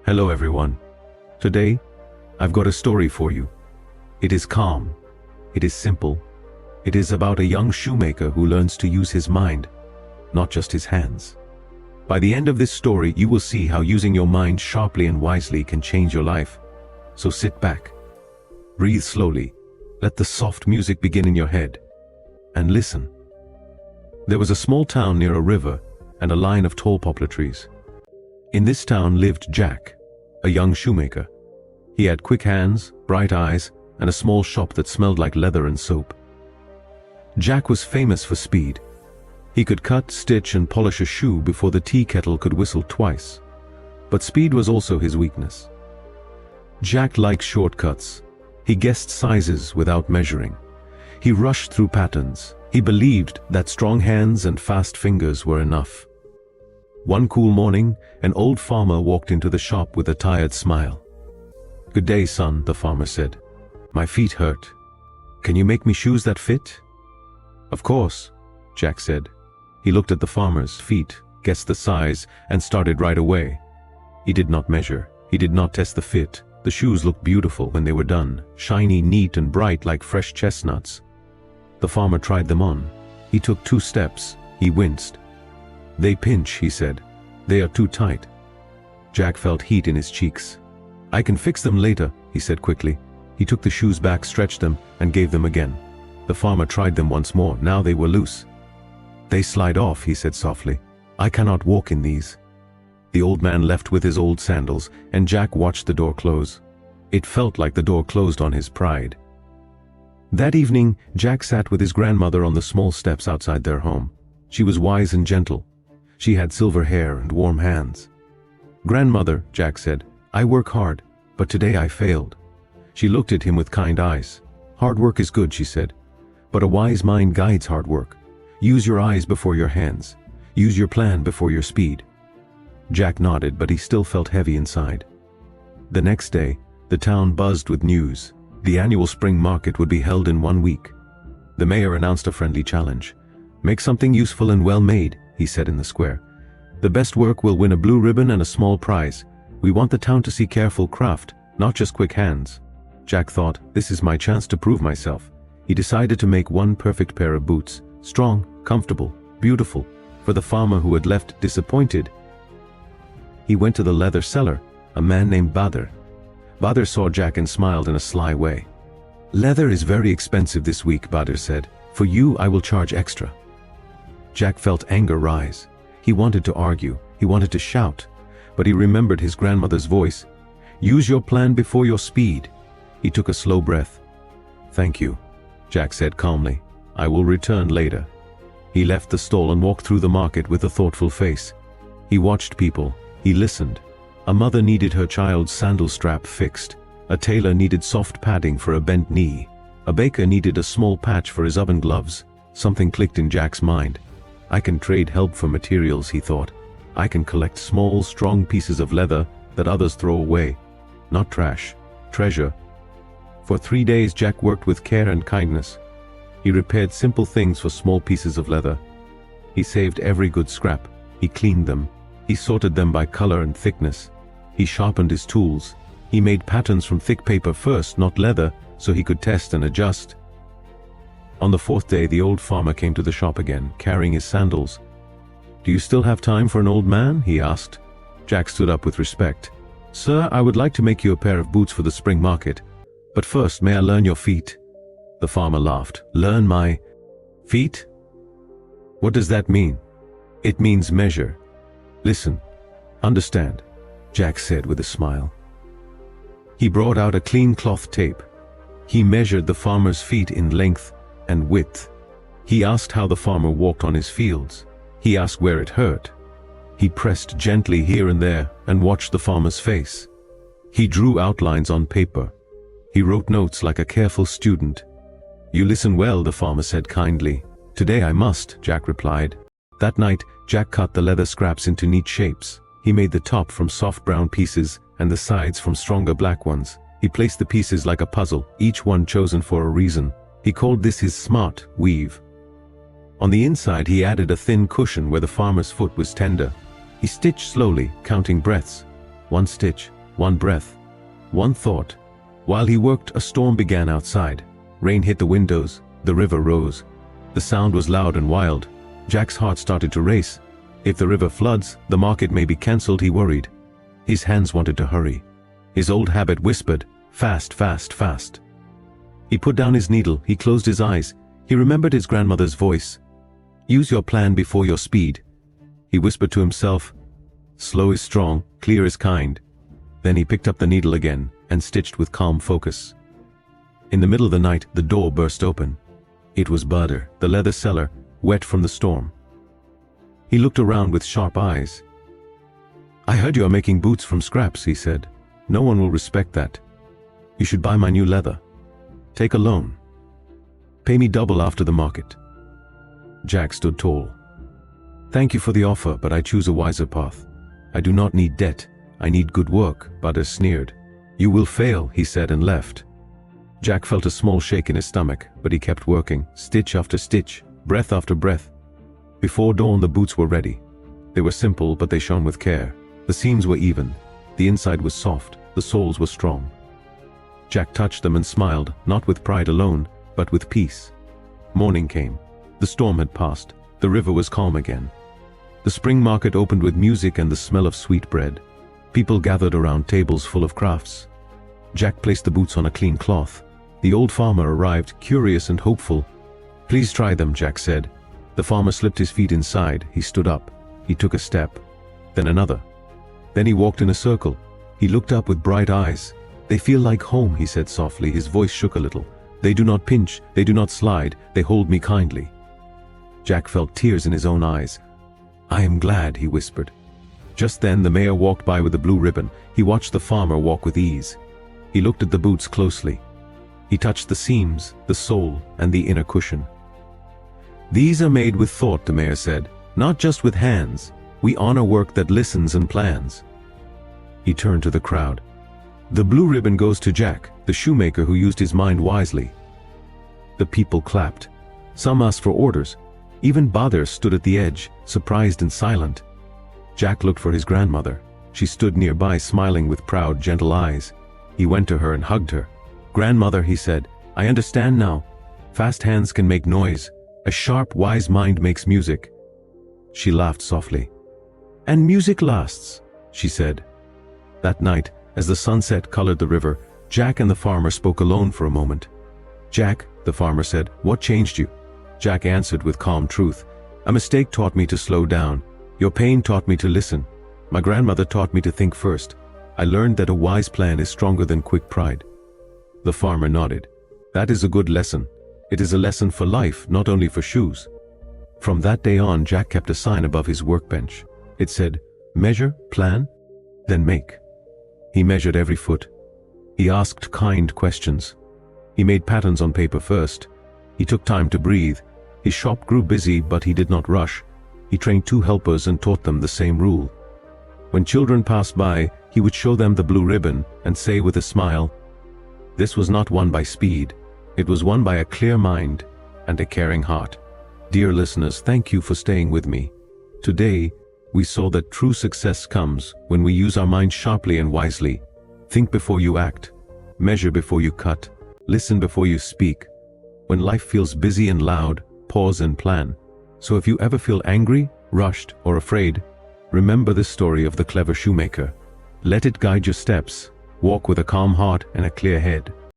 Hello everyone. Today, I've got a story for you. It is calm. It is simple. It is about a young shoemaker who learns to use his mind, not just his hands. By the end of this story, you will see how using your mind sharply and wisely can change your life. So sit back, breathe slowly, let the soft music begin in your head, and listen. There was a small town near a river and a line of tall poplar trees. In this town lived Jack, a young shoemaker. He had quick hands, bright eyes, and a small shop that smelled like leather and soap. Jack was famous for speed. He could cut, stitch, and polish a shoe before the tea kettle could whistle twice. But speed was also his weakness. Jack liked shortcuts. He guessed sizes without measuring. He rushed through patterns. He believed that strong hands and fast fingers were enough. One cool morning, an old farmer walked into the shop with a tired smile. "Good day, son," the farmer said. "My feet hurt. Can you make me shoes that fit?" "Of course," Jack said. He looked at the farmer's feet, guessed the size, and started right away. He did not measure. He did not test the fit. The shoes looked beautiful when they were done, shiny, neat, and bright like fresh chestnuts. The farmer tried them on. He took 2 steps. He winced. "They pinch," he said. "They are too tight." Jack felt heat in his cheeks. "I can fix them later," he said quickly. He took the shoes back, stretched them, and gave them again. The farmer tried them once more. Now they were loose. "They slide off," he said softly. "I cannot walk in these." The old man left with his old sandals, and Jack watched the door close. It felt like the door closed on his pride. That evening, Jack sat with his grandmother on the small steps outside their home. She was wise and gentle. She had silver hair and warm hands. "Grandmother," Jack said, "I work hard, but today I failed." She looked at him with kind eyes. "Hard work is good," she said, "but a wise mind guides hard work. Use your eyes before your hands. Use your plan before your speed." Jack nodded, but he still felt heavy inside. The next day, the town buzzed with news. The annual spring market would be held in 1 week. The mayor announced a friendly challenge. "Make something useful and well-made," he said in the square. "The best work will win a blue ribbon and a small prize. We want the town to see careful craft, not just quick hands." Jack thought, "This is my chance to prove myself." He decided to make one perfect pair of boots, strong, comfortable, beautiful, for the farmer who had left disappointed. He went to the leather seller, a man named Badr. Badr saw Jack and smiled in a sly way. "Leather is very expensive this week," Badr said. "For you, I will charge extra." Jack felt anger rise. He wanted to argue. He wanted to shout. But he remembered his grandmother's voice. "Use your plan before your speed." He took a slow breath. "Thank you," Jack said calmly. "I will return later." He left the stall and walked through the market with a thoughtful face. He watched people. He listened. A mother needed her child's sandal strap fixed. A tailor needed soft padding for a bent knee. A baker needed a small patch for his oven gloves. Something clicked in Jack's mind. "I can trade help for materials," he thought. "I can collect small, strong pieces of leather that others throw away. Not trash, treasure." For 3 days, Jack worked with care and kindness. He repaired simple things for small pieces of leather. He saved every good scrap. He cleaned them. He sorted them by color and thickness. He sharpened his tools. He made patterns from thick paper first, not leather, so he could test and adjust. On the 4th day, the old farmer came to the shop again, carrying his sandals. "Do you still have time for an old man?" he asked. Jack stood up with respect. "Sir, I would like to make you a pair of boots for the spring market. But first, may I learn your feet?" The farmer laughed. "Learn my feet? What does that mean?" "It means measure. Listen, understand," Jack said with a smile. He brought out a clean cloth tape. He measured the farmer's feet in length and width. He asked how the farmer walked on his fields. He asked where it hurt. He pressed gently here and there and watched the farmer's face. He drew outlines on paper. He wrote notes like a careful student. "You listen well," the farmer said kindly. "Today I must," Jack replied. That night, Jack cut the leather scraps into neat shapes. He made the top from soft brown pieces and the sides from stronger black ones. He placed the pieces like a puzzle, each one chosen for a reason. He called this his smart weave. On the inside, he added a thin cushion where the farmer's foot was tender. He stitched slowly, counting breaths. 1 stitch, one breath, one thought. While he worked, a storm began outside. Rain hit the windows, the river rose. The sound was loud and wild. Jack's heart started to race. If the river floods, the market may be cancelled, he worried. His hands wanted to hurry. His old habit whispered, fast, fast, fast. He put down his needle, he closed his eyes. He remembered his grandmother's voice. Use your plan before your speed. He whispered to himself, slow is strong, clear is kind. Then he picked up the needle again and stitched with calm focus. In the middle of the night, the door burst open. It was Butter, the leather seller, wet from the storm. He looked around with sharp eyes. I heard you are making boots from scraps, he said. No one will respect that. You should buy my new leather. Take a loan. Pay me double after the market. Jack stood tall. Thank you for the offer, but I choose a wiser path. I do not need debt. I need good work, Butter sneered. You will fail, he said, and left. Jack felt a small shake in his stomach, but he kept working, stitch after stitch, breath after breath. Before dawn, the boots were ready. They were simple, but they shone with care. The seams were even. The inside was soft. The soles were strong. Jack touched them and smiled, not with pride alone, but with peace. Morning came. The storm had passed. The river was calm again. The spring market opened with music and the smell of sweet bread. People gathered around tables full of crafts. Jack placed the boots on a clean cloth. The old farmer arrived, curious and hopeful. Please try them, Jack said. The farmer slipped his feet inside. He stood up. He took a step, then another. Then he walked in a circle. He looked up with bright eyes. They feel like home, he said softly. His voice shook a little. They do not pinch, they do not slide, they hold me kindly. Jack felt tears in his own eyes. I am glad, he whispered. Just then the mayor walked by with a blue ribbon. He watched the farmer walk with ease. He looked at the boots closely. He touched the seams, the sole, and the inner cushion. These are made with thought, the mayor said, not just with hands. We honor work that listens and plans. He turned to the crowd. The blue ribbon goes to Jack, the shoemaker who used his mind wisely. The people clapped. Some asked for orders. Even Butter stood at the edge, surprised and silent. Jack looked for his grandmother. She stood nearby, smiling with proud, gentle eyes. He went to her and hugged her. Grandmother, he said, I understand now. Fast hands can make noise. A sharp, wise mind makes music. She laughed softly. And music lasts, she said. That night, as the sunset colored the river, Jack and the farmer spoke alone for a moment. Jack, the farmer said, what changed you? Jack answered with calm truth. A mistake taught me to slow down. Your pain taught me to listen. My grandmother taught me to think first. I learned that a wise plan is stronger than quick pride. The farmer nodded. That is a good lesson. It is a lesson for life, not only for shoes. From that day on, Jack kept a sign above his workbench. It said, measure, plan, then make. He measured every foot. He asked kind questions. He made patterns on paper first. He took time to breathe. His shop grew busy, but he did not rush. He trained 2 helpers and taught them the same rule. When children passed by, he would show them the blue ribbon and say with a smile, this was not won by speed. It was won by a clear mind and a caring heart. Dear listeners, thank you for staying with me. Today, we saw that true success comes when we use our minds sharply and wisely. Think before you act. Measure before you cut. Listen before you speak. When life feels busy and loud, pause and plan. So if you ever feel angry, rushed, or afraid, remember this story of the clever shoemaker. Let it guide your steps. Walk with a calm heart and a clear head.